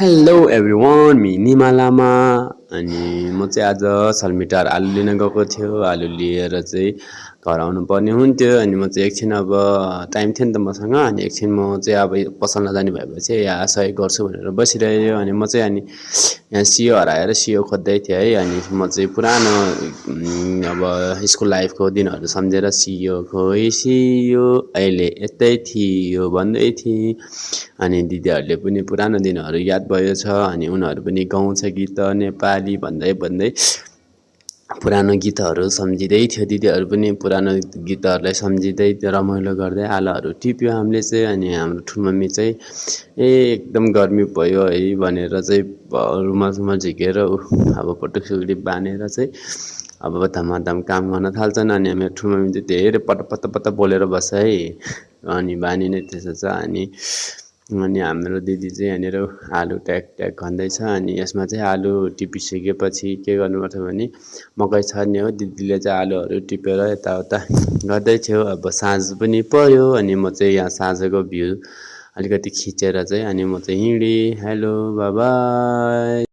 Hello everyone me Nima Lama अनि म चाहिँ आज सल्मिटार आलु लिन गएको थियो। आलु लिएर चाहिँ घर आउनु पर्ने हुन्थ्यो अनि म चाहिँ एकछिन अब टाइम थियो नि त मसँग अनि एकछिन म चाहिँ अब पसल नजाने भएपछि यहाँ सहयोग गर्छु भनेर बसिरहेँ अनि म चाहिँ अनि यहाँ सियो हराएर सियो खोज्दै थिएँ है। अनि म चाहिँ पुरानो अब स्कुल लाइफको दिनहरू सम्झेर सियो खोइ सियो अहिले यतै थियो भन्दै थिएँ। अनि दिदीहरूले पनि पुरानो दिनहरू याद भयो छ अनि उनीहरू पनि गाउँछ गीत नेपाली भन्दै भन्दै पुरानो गीतहरू सम्झिँदै थियो। दिदीहरू पनि पुरानो गीतहरूलाई सम्झिँदै रमाइलो गर्दै आलाहरू टिप्यो हामीले चाहिँ। अनि हाम्रो ठुलो मम्मी चाहिँ एकदम गर्मी भयो है भनेर चाहिँ रुमाल सुमाल झिकेर अब पटुक सुगडी बाँधेर चाहिँ अब धमाधम काम गर्न थाल्छन्। अनि मेरो ठुलो मम्मी चाहिँ धेरै पत्ता बोलेर बस्छ है। अनि बानी नै त्यसो छ। अनि हाम्रो दिदी चाहिँ यहाँनिर आलु ट्याक ट्याक खन्दैछ। अनि यसमा चाहिँ आलु टिपिसकेपछि के गर्नुपर्छ भने मकै छर्ने हो। दिदीले चाहिँ आलुहरू टिपेर यताउता गर्दै थियो। अब साँझ पनि पर्यो अनि म चाहिँ यहाँ साँझको भ्यू अलिकति खिचेर चाहिँ अनि म चाहिँ हिँडेँ। Hello by by.